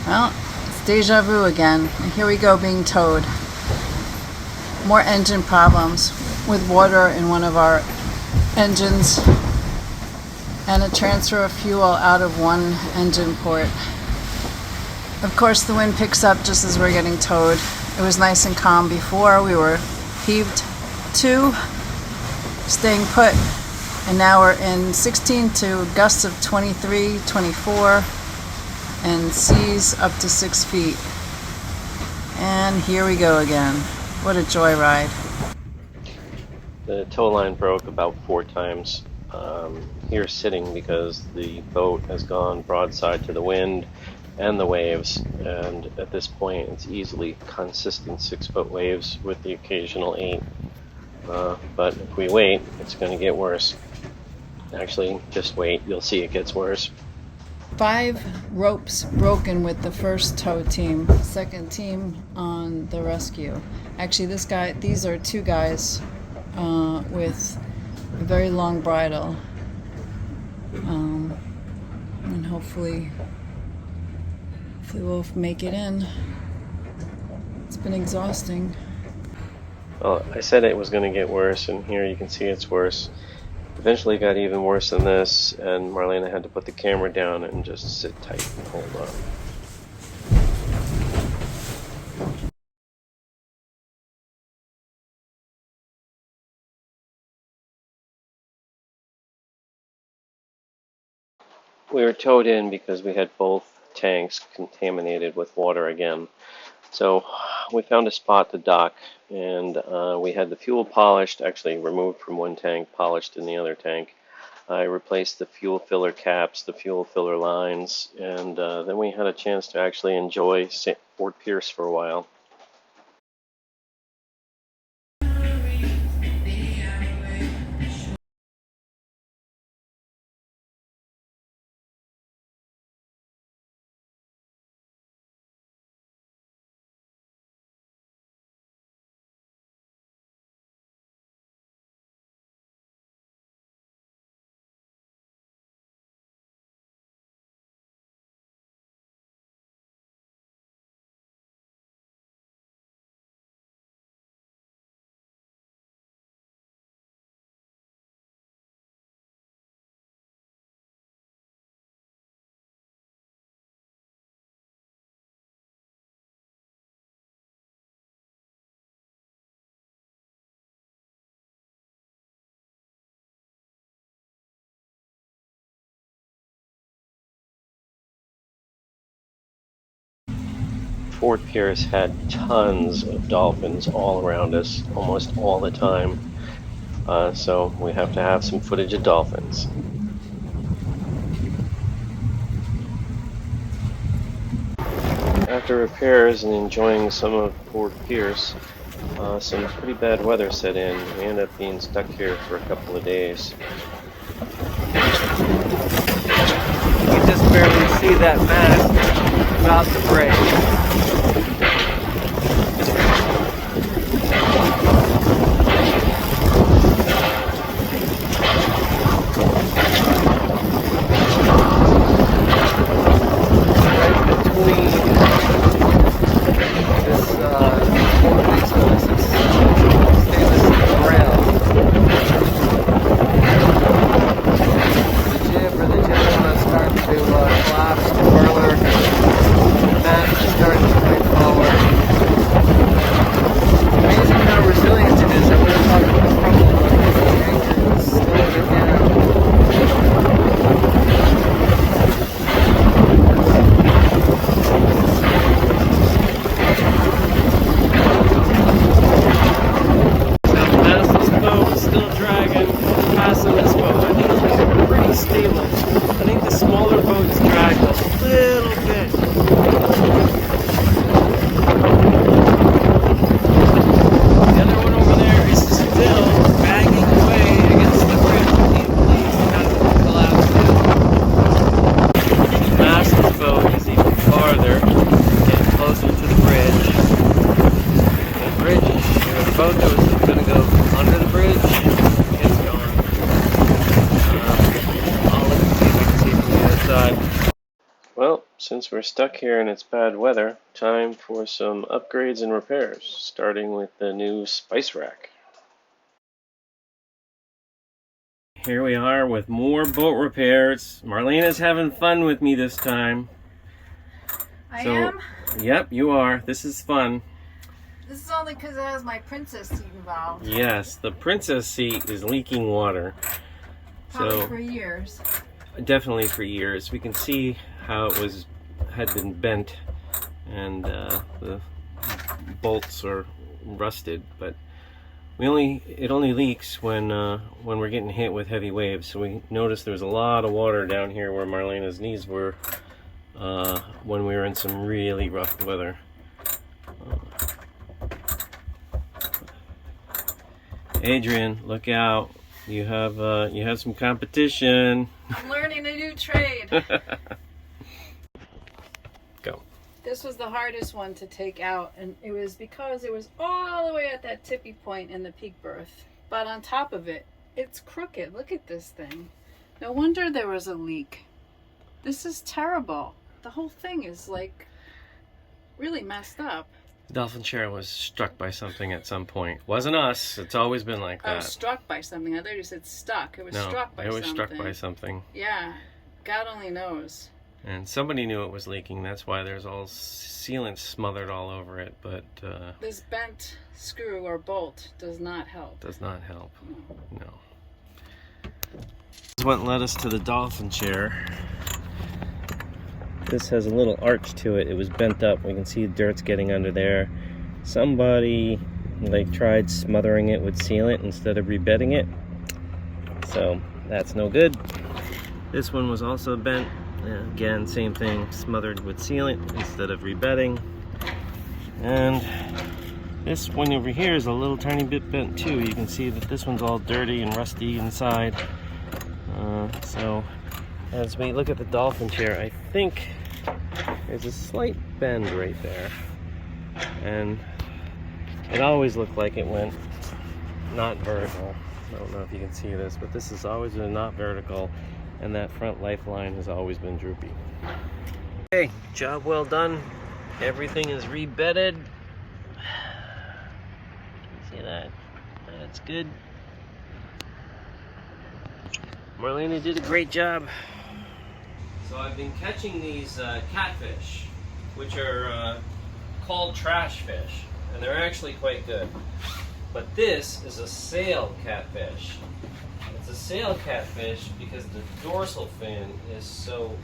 Well, it's deja vu again. And here we go being towed. More engine problems with water in one of our engines and a transfer of fuel out of one engine port. Of course, the wind picks up just as we're getting towed. It was nice and calm before. We were heaved to, staying put, and now we're in 16 to gusts of 23, 24, and seas up to 6 feet. And here we go again. What a joyride. The tow line broke about 4 times. Here sitting because the boat has gone broadside to the wind and the waves, and at this point it's easily consistent 6-foot waves with the occasional 8. But if we wait, it's going to get worse. Actually, just wait, you'll see it gets worse. 5 ropes broken with the first tow team, second team on the rescue. Actually, these are 2 guys with a very long bridle, and hopefully we'll make it in. It's been exhausting. Well, I said it was going to get worse, and here you can see it's worse. Eventually it got even worse than this, and Marlena had to put the camera down and just sit tight and hold on. We were towed in because we had both tanks contaminated with water again. So we found a spot to dock, and we had the fuel polished, actually removed from one tank, polished in the other tank. I replaced the fuel filler caps, the fuel filler lines, and then we had a chance to actually enjoy Fort Pierce for a while. Fort Pierce had tons of dolphins all around us, almost all the time. So we have to have some footage of dolphins. After repairs and enjoying some of Fort Pierce, some pretty bad weather set in. We ended up being stuck here for a couple of days. You can just barely see that mast about to break. Collapse, the boiler, we're stuck here and it's bad weather, time for some upgrades and repairs, starting with the new spice rack. Here we are with more boat repairs. Marlena's having fun with me this time. I am? Yep, you are. This is fun. This is only because it has my princess seat involved. Yes, the princess seat is leaking water. Probably for years. Definitely for years. We can see how it had been bent, and the bolts are rusted. But it only leaks when we're getting hit with heavy waves. So we noticed there was a lot of water down here where Marlena's knees were when we were in some really rough weather. Adrian, look out! You have some competition. I'm learning a new trade. Go. This was the hardest one to take out, and it was because it was all the way at that tippy point in the peak berth. But on top of it, it's crooked. Look at this thing. No wonder there was a leak. This is terrible. The whole thing is like really messed up. The dolphin chair was struck by something at some point. Wasn't us. It's always been like that. I was struck by something. I thought you said stuck. It was struck by something. It was struck by something. Yeah. God only knows. And somebody knew it was leaking. That's why there's all sealant smothered all over it. But this bent screw or bolt does not help. Does not help. No. This is what led us to the dolphin chair. This has a little arch to it. It was bent up. We can see the dirt's getting under there. Somebody tried smothering it with sealant instead of rebedding it. So that's no good. This one was also bent. Again, same thing, smothered with sealant instead of rebedding. And this one over here is a little tiny bit bent too. You can see that this one's all dirty and rusty inside. So as we look at the dolphin chair, I think there's a slight bend right there. And it always looked like it went not vertical. I don't know if you can see this, but this has always been not vertical, and that front lifeline has always been droopy. Okay, job well done. Everything is rebedded. See that? That's good. Marlena did a great job. So I've been catching these catfish, which are called trash fish, and they're actually quite good. But this is a sail catfish. It's a sail catfish because the dorsal fin is so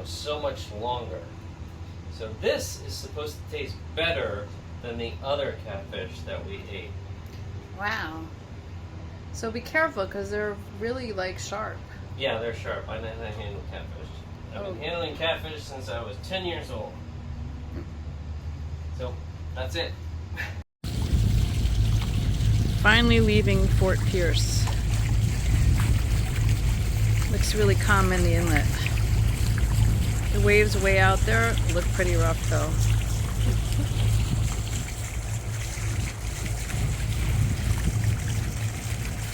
so much longer. So this is supposed to taste better than the other catfish that we ate. Wow. So be careful because they're really sharp. Yeah, they're sharp. I know how to handle catfish. I've been handling catfish since I was 10 years old. So, that's it. Finally leaving Fort Pierce. Looks really calm in the inlet. The waves way out there look pretty rough though.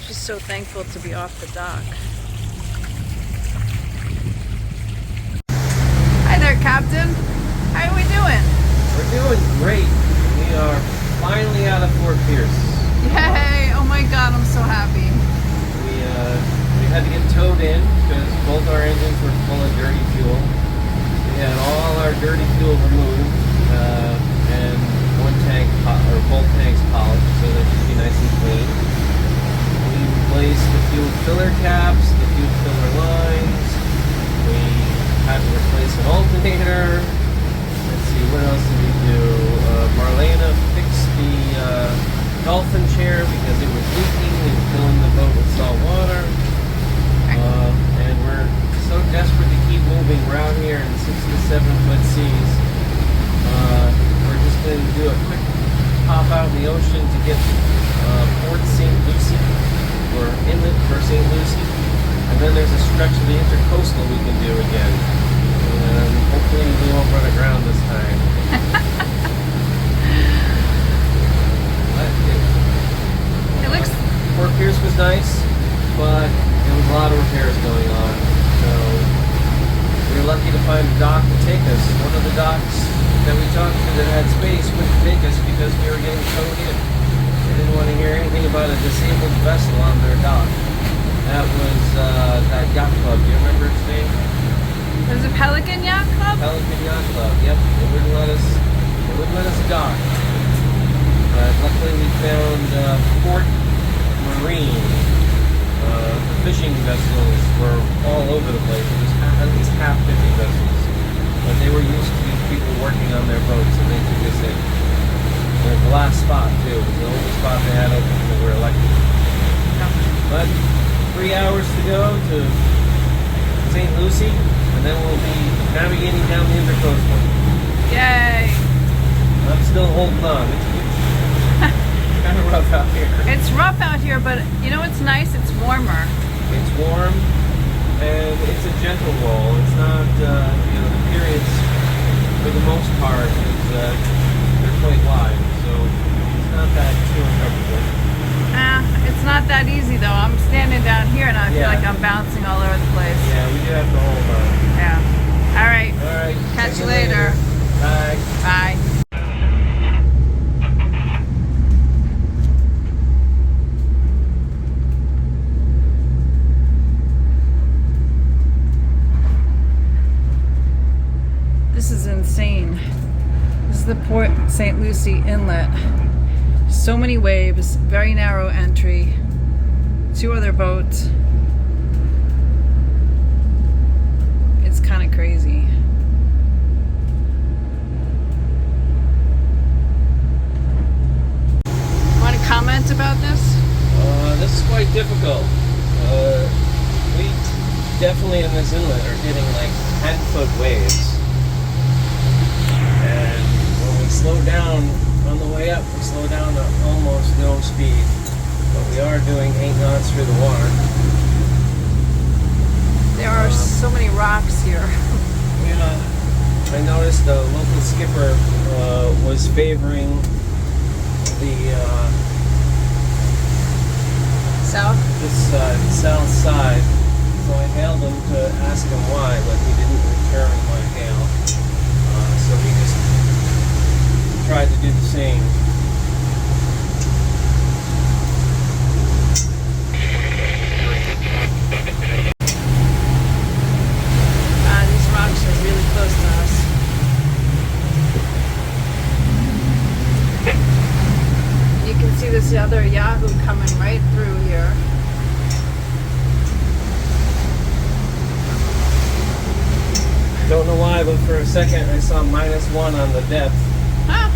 Just so thankful to be off the dock. Hi there, Captain. How are we doing? We're doing great. We are finally out of Fort Pierce. Yay! Oh my God, I'm so happy. We had to get towed in because both our engines were full of dirty fuel. We had all our dirty fuel removed and both tanks polished so they should be nice and clean. We replaced the fuel filler caps, the fuel filler lines. We had to replace an alternator. Let's see, what else did we do? Marlena fixed the dolphin chair because it was leaking and filling the boat with salt water. And we're so desperate to keep moving around here in 6 to 7 foot seas. We're just going to do a quick hop out in the ocean to get Port St. Lucie, or Inlet for St. Lucie. And then there's a stretch of the intercoastal we can do again. And hopefully we won't run aground this time. It looks... Fort Pierce was nice, but there was a lot of repairs going on. So we were lucky to find a dock to take us docks that we talked to that had space wouldn't take us because we were getting towed in. They didn't want to hear anything about a disabled vessel on their dock. That was that yacht club. Do you remember its name? There's a Pelican Yacht Club? Pelican Yacht Club. Yep. They wouldn't let us dock. But luckily we found Port Marine. The fishing vessels were all over the place. It was at least half fishing vessels. But they were used to people working on their boats, and they took us in. It was the last spot, too. It was the only spot they had open when we were elected. But 3 hours to go to St. Lucie, and then we'll be navigating down the Intercoastal. Yay! I'm still holding on. It's kind of rough out here. It's rough out here, but you know what's nice? It's warmer. It's warm, and it's a gentle roll. It's not, the periods, for the most part, they're quite wide, so it's not that too uncomfortable. It's not that easy, though. I'm standing down here, and I feel Yeah. like I'm bouncing all over the place. Yeah, we do have to hold on. Yeah. All right. All right. Catch see you later. Bye. Bye. This is insane. This is the Port St. Lucie Inlet. So many waves, very narrow entry, 2 other boats. It's kind of crazy. Want to comment about this? This is quite difficult. We definitely in this inlet are getting like 10-foot waves. And when we slow down on the way up, we slow down to almost no speed. But we are doing 8 knots through the water. There are so many rocks here. Yeah, I noticed the local skipper was favoring the south side, so I hailed him to ask him why, but he didn't return my hail. So we just tried to do the same. These rocks are really close to us. You can see this other Yahoo coming right through here. Don't know why, but for a second I saw -1 on the depth. Huh?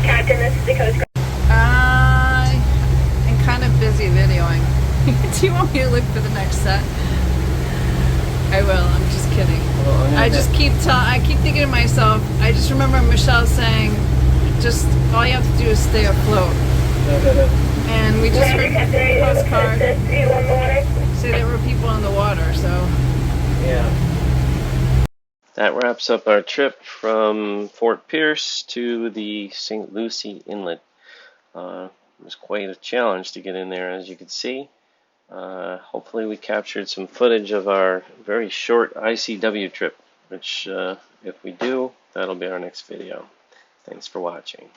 Captain, this is the Coast Guard. I'm kind of busy videoing. Do you want me to look for the next set? I will. I'm just kidding. Well, I keep thinking to myself. I just remember Michelle saying, "Just all you have to do is stay afloat." And we just heard the Coast Guard say there were people in the water. So Yeah. That wraps up our trip from Fort Pierce to the St. Lucie Inlet. It was quite a challenge to get in there, as you can see. Hopefully we captured some footage of our very short ICW trip, which if we do, that'll be our next video. Thanks for watching.